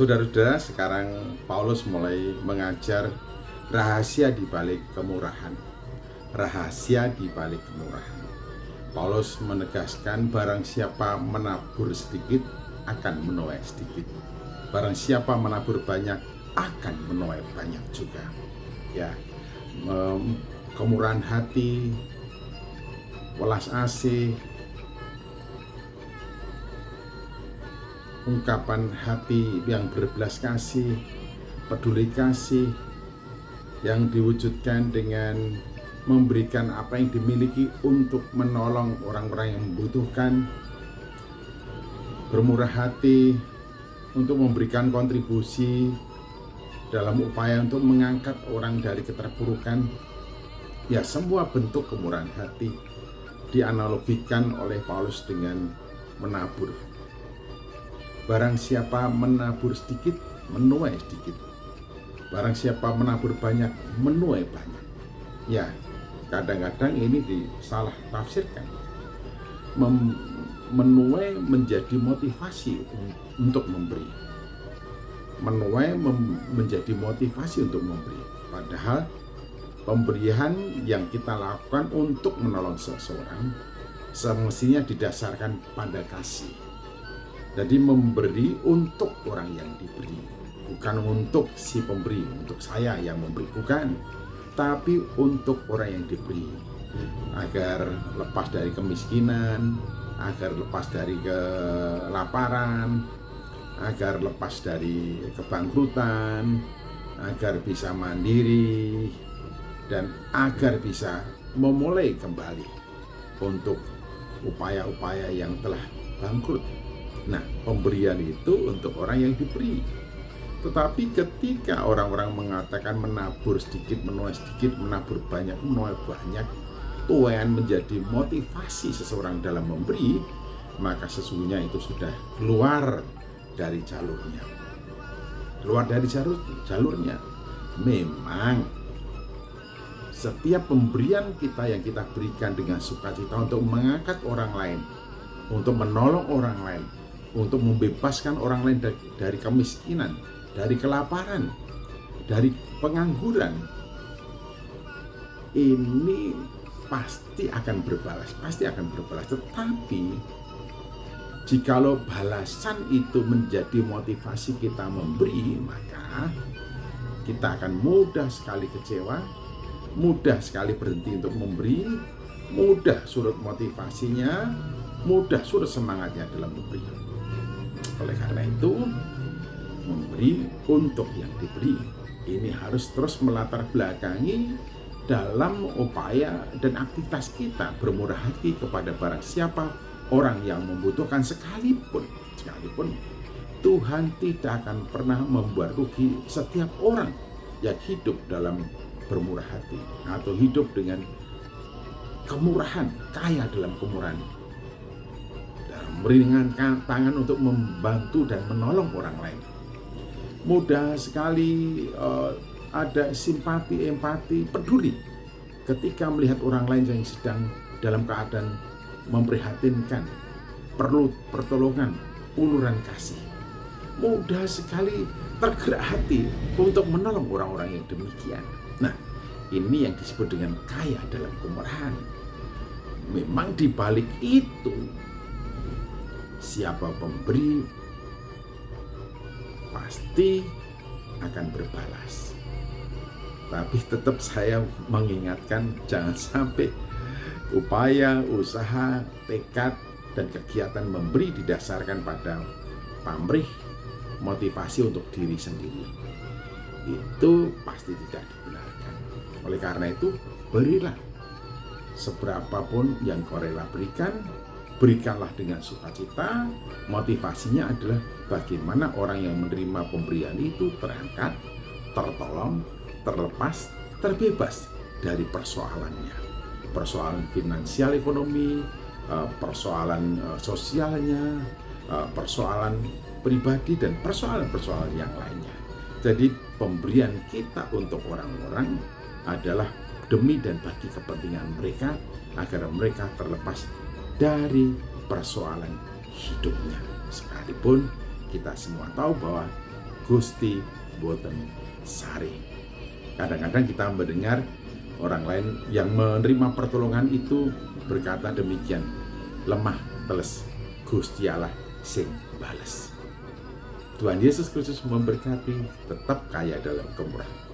Saudara-saudara, sekarang Paulus mulai mengajar rahasia di balik kemurahan. Rahasia di balik kemurahan. Paulus menegaskan barang siapa menabur sedikit akan menuai sedikit. Barang siapa menabur banyak akan menuai banyak juga. Ya, kemurahan hati, welas asih, ungkapan hati yang berbelas kasih, peduli kasih yang diwujudkan dengan memberikan apa yang dimiliki untuk menolong orang-orang yang membutuhkan, bermurah hati untuk memberikan kontribusi dalam upaya untuk mengangkat orang dari keterpurukan. Ya, semua bentuk kemurahan hati dianalogikan oleh Paulus dengan menabur. Barang siapa menabur sedikit, menuai sedikit. Barang siapa menabur banyak, menuai banyak. Ya, kadang-kadang ini disalah tafsirkan. Menuai menjadi motivasi untuk memberi. Menuai menjadi motivasi untuk memberi. Padahal pemberian yang kita lakukan untuk menolong seseorang semestinya didasarkan pada kasih. Jadi memberi untuk orang yang diberi, bukan untuk si pemberi, untuk saya yang memberi, bukan, tapi untuk orang yang diberi, agar lepas dari kemiskinan, agar lepas dari kelaparan, agar lepas dari kebangkrutan, agar bisa mandiri, dan agar bisa memulai kembali untuk upaya-upaya yang telah bangkrut. Nah, pemberian itu untuk orang yang diberi. Tetapi ketika orang-orang mengatakan menabur sedikit, menuai sedikit, menabur banyak, menuai banyak, tuaian menjadi motivasi seseorang dalam memberi, maka sesungguhnya itu sudah keluar dari jalurnya. Keluar dari jalurnya. Memang setiap pemberian kita yang kita berikan dengan sukacita untuk mengangkat orang lain, untuk menolong orang lain, untuk membebaskan orang lain dari kemiskinan, dari kelaparan, dari pengangguran, ini pasti akan berbalas. Tetapi jikalau balasan itu menjadi motivasi kita memberi, maka kita akan mudah sekali kecewa, mudah sekali berhenti untuk memberi, mudah surut motivasinya, mudah surut semangatnya dalam memberi. Oleh karena itu, memberi untuk yang diberi ini harus terus melatar belakangi dalam upaya dan aktivitas kita bermurah hati kepada barang siapa orang yang membutuhkan, sekalipun Tuhan tidak akan pernah membuat rugi setiap orang yang hidup dalam bermurah hati atau hidup dengan kemurahan, kaya dalam kemurahan, meringankan tangan untuk membantu dan menolong orang lain. Mudah sekali ada simpati, empati, peduli ketika melihat orang lain yang sedang dalam keadaan memprihatinkan, perlu pertolongan, uluran kasih. Mudah sekali tergerak hati untuk menolong orang-orang yang demikian. Nah, ini yang disebut dengan kaya dalam kemurahan. Memang di balik itu, siapa pemberi pasti akan berbalas. Tapi tetap saya mengingatkan, jangan sampai upaya, usaha, tekad, dan kegiatan memberi didasarkan pada pamrih, motivasi untuk diri sendiri. Itu pasti tidak dibenarkan. Oleh karena itu, berilah. Seberapapun yang kau rela berikan, berikanlah dengan sukacita. Motivasinya adalah bagaimana orang yang menerima pemberian itu terangkat, tertolong, terlepas, terbebas dari persoalannya. Persoalan finansial ekonomi, persoalan sosialnya, persoalan pribadi, dan persoalan-persoalan yang lainnya. Jadi pemberian kita untuk orang-orang adalah demi dan bagi kepentingan mereka, agar mereka terlepas dari persoalan hidupnya. Sekalipun kita semua tahu bahwa Gusti boten sari. Kadang-kadang kita mendengar orang lain yang menerima pertolongan itu berkata demikian, lemah teles, Gusti Allah sing bales. Tuhan Yesus Kristus memberkati, tetap kaya dalam kemurahan.